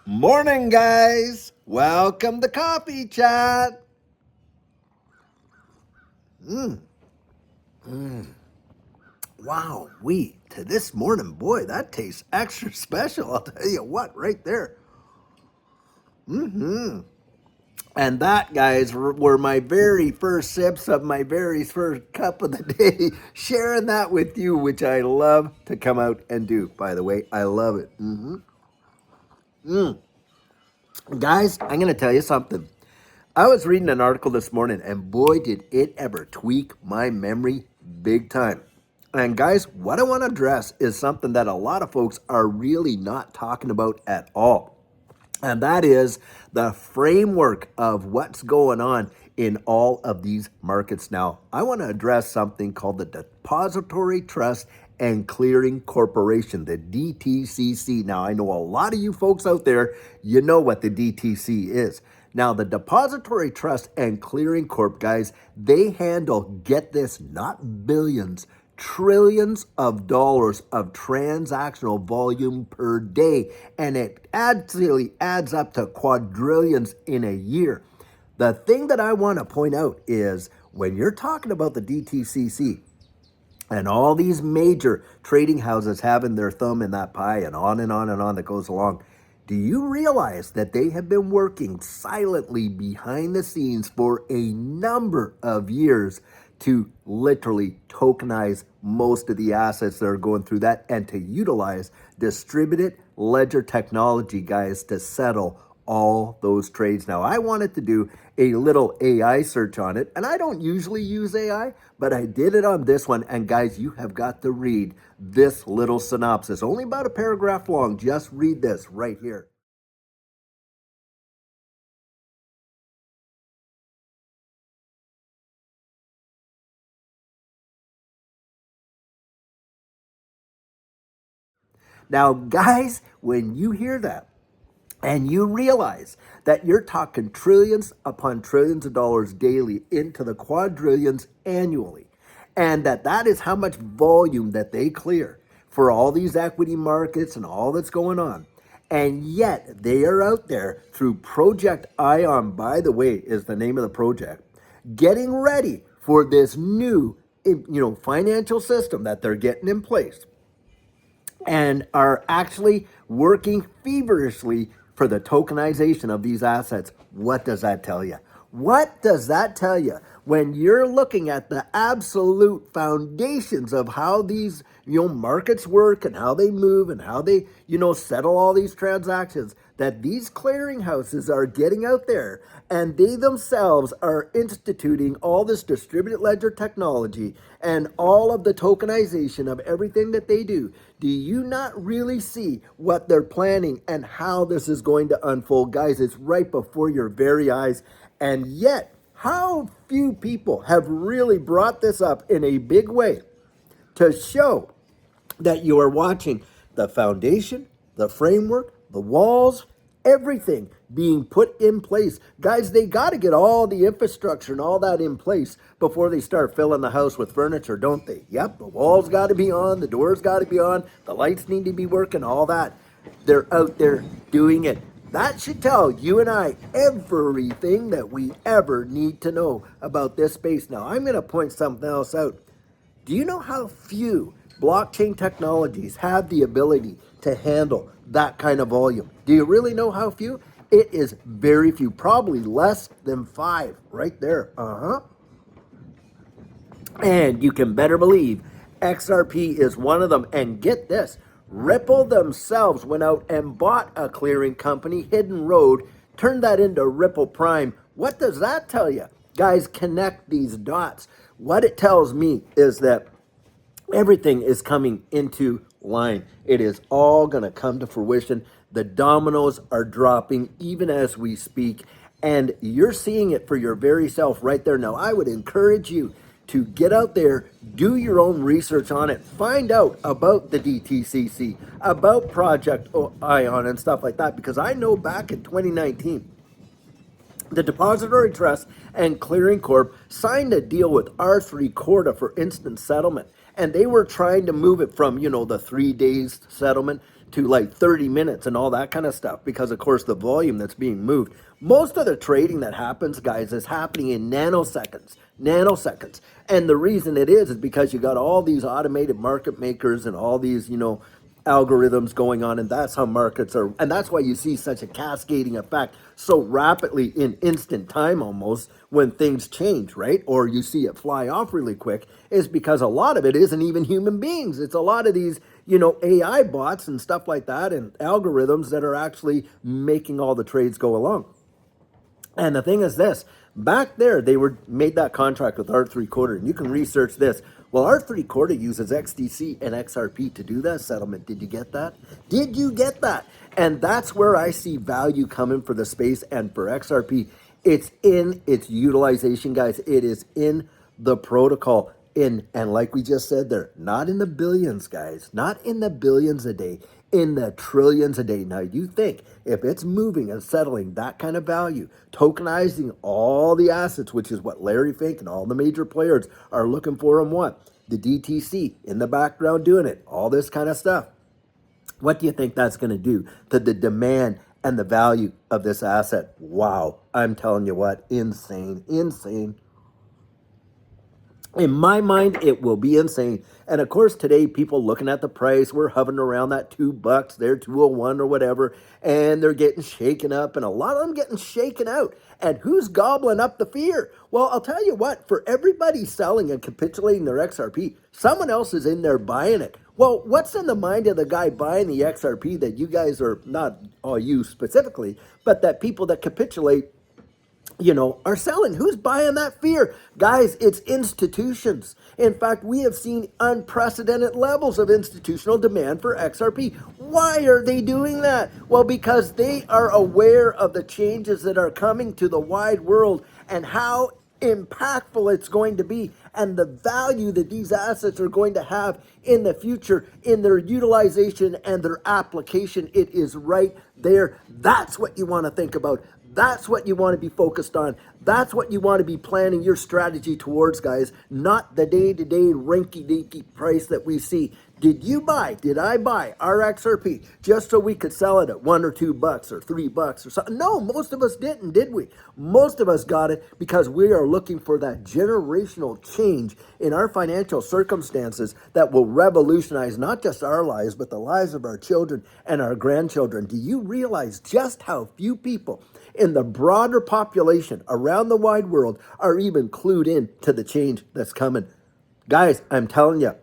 Morning, guys. Welcome to Coffee Chat. Wow, to this morning, boy, that tastes extra special. I'll tell you what, right there. And that, guys, were my very first sips of my very first cup of the day. Sharing that with you, which I love to come out and do. By the way, I love it. Guys, I'm going to tell you something. I was reading an article this morning, and boy, did it ever tweak my memory big time. And guys, what I want to address is something that a lot of folks are really not talking about at all. And that is the framework of what's going on in all of these markets now. I want to address something called the Depository Trust and Clearing Corporation, the DTCC. Now, I know a lot of you folks out there, you know what the DTC is. Now, the Depository Trust and Clearing Corp, guys, they handle, get this, not billions, trillions of dollars of transactional volume per day. And it actually adds up to quadrillions in a year. The thing that I want to point out is when you're talking about the DTCC, and all these major trading houses having their thumb in that pie and on and on and on that goes along. Do you realize that they have been working silently behind the scenes for a number of years to literally tokenize most of the assets that are going through that and to utilize distributed ledger technology, guys, to settle all those trades? Now, I wanted to do a little AI search on it, and I don't usually use AI, but I did it on this one. And guys, you have got to read this little synopsis, only about a paragraph long. Just read this right here. Now, guys, when you hear that, and you realize that you're talking trillions upon trillions of dollars daily into the quadrillions annually, and that is how much volume that they clear for all these equity markets and all that's going on. And yet they are out there through Project Ion, by the way, is the name of the project, getting ready for this new, financial system that they're getting in place and are actually working feverishly for the tokenization of these assets. What does that tell you? What does that tell you when you're looking at the absolute foundations of how these markets work and how they move and how they settle all these transactions, that these clearinghouses are getting out there and they themselves are instituting all this distributed ledger technology and all of the tokenization of everything that they do? Do you not really see what they're planning and how this is going to unfold? Guys, it's right before your very eyes. And yet, how few people have really brought this up in a big way to show that you are watching the foundation, the framework, the walls, everything being put in place. Guys, they got to get all the infrastructure and all that in place before they start filling the house with furniture, don't they? Yep, the walls got to be on, the doors got to be on, the lights need to be working, all that. They're out there doing it. That should tell you and I everything that we ever need to know about this space. Now, I'm going to point something else out. Do you know how few blockchain technologies have the ability to handle that kind of volume? Do you really know how few? It is very few, probably less than 5 right there. And you can better believe XRP is one of them. And get this, Ripple themselves went out and bought a clearing company, Hidden Road, turned that into Ripple Prime. What does that tell you? Guys, connect these dots. What it tells me is that everything is coming into line. It is all going to come to fruition. The dominoes are dropping even as we speak, and you're seeing it for your very self right there. Now, I would encourage you to get out there, do your own research on it, find out about the DTCC, about Project Ion and stuff like that, because I know back in 2019, the Depository Trust and Clearing Corp signed a deal with R3 Corda for instant settlement. And they were trying to move it from, the 3 days settlement to like 30 minutes and all that kind of stuff, because of course the volume that's being moved. Most of the trading that happens, guys, is happening in nanoseconds. And the reason it is because you got all these automated market makers and all these, algorithms going on, and that's how markets are, and that's why you see such a cascading effect so rapidly in instant time almost when things change, right? Or you see it fly off really quick, is because a lot of it isn't even human beings. It's a lot of these, AI bots and stuff like that and algorithms that are actually making all the trades go along. And the thing is this, back there, they made that contract with R3 and you can research this. Well, R3 uses XDC and XRP to do that settlement. Did you get that? Did you get that? And that's where I see value coming for the space and for XRP. It's in its utilization, guys. It is in the protocol. And like we just said there, not in the billions, guys. Not in the billions a day. In the trillions a day. Now, you think if it's moving and settling that kind of value, tokenizing all the assets, which is what Larry Fink and all the major players are looking for and want, the DTC in the background doing it, all this kind of stuff. What do you think that's going to do to the demand and the value of this asset? Wow, I'm telling you what, insane. In my mind, it will be insane. And of course, today, people looking at the price, we're hovering around that $2 there, 201 or whatever, and they're getting shaken up, and a lot of them getting shaken out. And who's gobbling up the fear? Well, I'll tell you what, for everybody selling and capitulating their XRP, someone else is in there buying it. Well, what's in the mind of the guy buying the XRP that you guys are, not all you specifically, but that people that capitulate are selling? Who's buying that fear? Guys, it's institutions. In fact, we have seen unprecedented levels of institutional demand for XRP. Why are they doing that? Well, because they are aware of the changes that are coming to the wide world and how impactful it's going to be and the value that these assets are going to have in the future in their utilization and their application. It is right there. That's what you want to think about. That's what you want to be focused on. That's what you want to be planning your strategy towards, guys, not the day-to-day rinky-dinky price that we see. Did you buy, did I buy our XRP just so we could sell it at $1 or $2 or $3 or something? No, most of us didn't, did we? Most of us got it because we are looking for that generational change in our financial circumstances that will revolutionize not just our lives, but the lives of our children and our grandchildren. Do you realize just how few people in the broader population around the wide world are even clued in to the change that's coming? Guys, I'm telling you,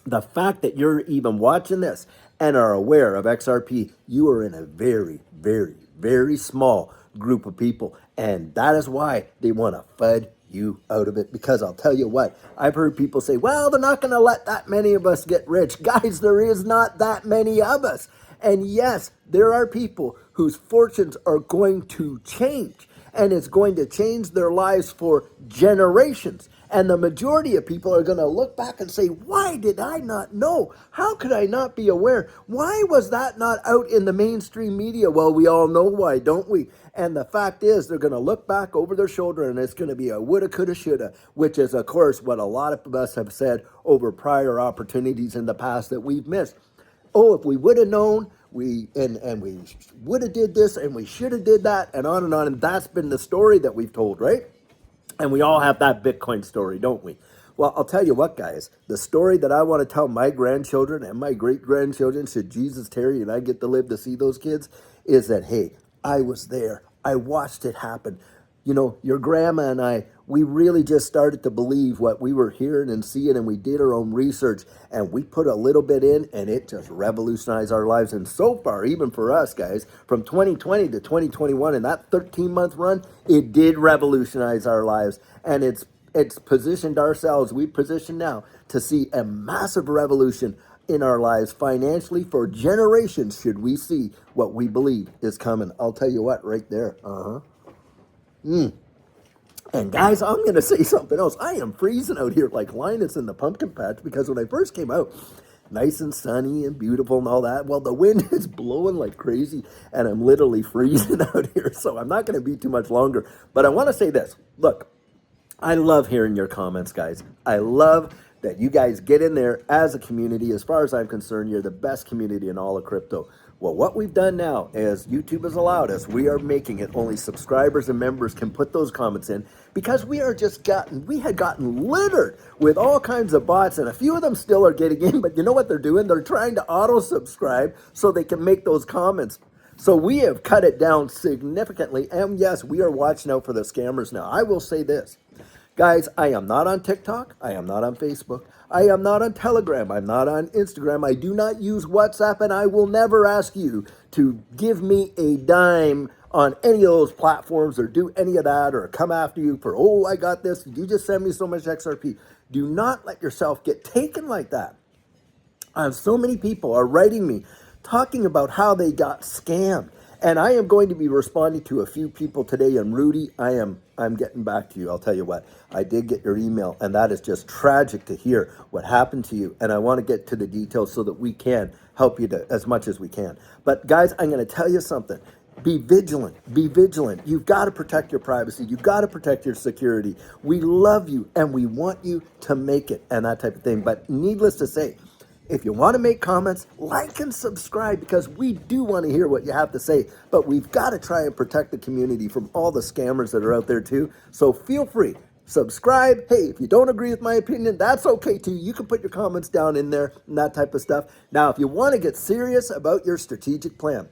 the fact that you're even watching this and are aware of XRP, you are in a very, very, very small group of people. And that is why they want to FUD you out of it. Because I'll tell you what, I've heard people say, well, they're not going to let that many of us get rich. Guys, there is not that many of us. And yes, there are people whose fortunes are going to change. And it's going to change their lives for generations. And the majority of people are going to look back and say, why did I not know? How could I not be aware? Why was that not out in the mainstream media? Well, we all know why, don't we? And the fact is, they're going to look back over their shoulder and it's going to be a woulda, coulda, shoulda, which is, of course, what a lot of us have said over prior opportunities in the past that we've missed. Oh, if we would have known, we would have did this and we should have did that, and on. And that's been the story that we've told, right? And we all have that Bitcoin story, don't we? Well, I'll tell you what, guys, the story that I want to tell my grandchildren and my great-grandchildren, should Jesus tarry and I get to live to see those kids, is that, hey, I was there. I watched it happen. Your grandma and I, we really just started to believe what we were hearing and seeing, and we did our own research, and we put a little bit in, and it just revolutionized our lives. And so far, even for us, guys, from 2020 to 2021, in that 13-month run, it did revolutionize our lives. And it's positioned ourselves, we position now, to see a massive revolution in our lives financially for generations should we see what we believe is coming. I'll tell you what, right there. And guys, I'm going to say something else. I am freezing out here like Linus in the pumpkin patch, because when I first came out, nice and sunny and beautiful and all that, well, the wind is blowing like crazy and I'm literally freezing out here. So I'm not going to be too much longer, but I want to say this. Look, I love hearing your comments, guys. I love that you guys get in there as a community. As far as I'm concerned, you're the best community in all of crypto. Well, what we've done now is YouTube has allowed us, we are making it only subscribers and members can put those comments in, because we had gotten littered with all kinds of bots, and a few of them still are getting in, but you know what they're doing? They're trying to auto subscribe so they can make those comments. So we have cut it down significantly, and yes, we are watching out for the scammers now. I will say this. Guys, I am not on TikTok. I am not on Facebook. I am not on Telegram. I'm not on Instagram. I do not use WhatsApp, and I will never ask you to give me a dime on any of those platforms or do any of that or come after you for, oh, I got this. You just send me so much XRP. Do not let yourself get taken like that. So many people are writing me talking about how they got scammed. And I am going to be responding to a few people today. And Rudy, I'm getting back to you. I'll tell you what, I did get your email, and that is just tragic to hear what happened to you. And I want to get to the details so that we can help you as much as we can. But guys, I'm going to tell you something. Be vigilant. Be vigilant. You've got to protect your privacy. You've got to protect your security. We love you, and we want you to make it and that type of thing. But needless to say, if you want to make comments, like and subscribe, because we do want to hear what you have to say. But we've got to try and protect the community from all the scammers that are out there too. So feel free, subscribe. Hey, if you don't agree with my opinion, that's okay too. You can put your comments down in there and that type of stuff. Now, if you want to get serious about your strategic plan,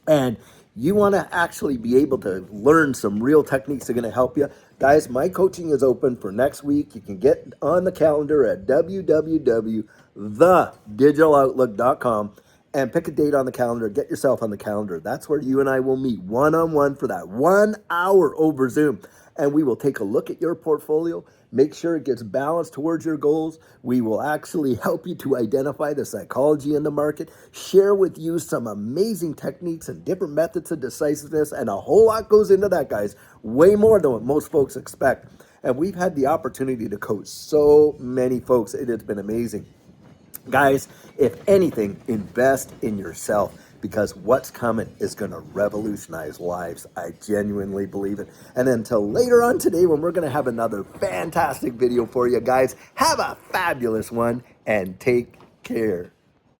and you want to actually be able to learn some real techniques that are going to help you, guys, my coaching is open for next week. You can get on the calendar at www.thedigitaloutlook.com and pick a date on the calendar. Get yourself on the calendar. That's where you and I will meet one-on-one for that 1 hour over Zoom. And we will take a look at your portfolio, make sure it gets balanced towards your goals. We will actually help you to identify the psychology in the market, share with you some amazing techniques and different methods of decisiveness, and a whole lot goes into that, guys. Way more than what most folks expect. And we've had the opportunity to coach so many folks. It has been amazing. Guys, if anything, invest in yourself, because what's coming is going to revolutionize lives. I genuinely believe it. And until later on today, when we're going to have another fantastic video for you guys, have a fabulous one and take care.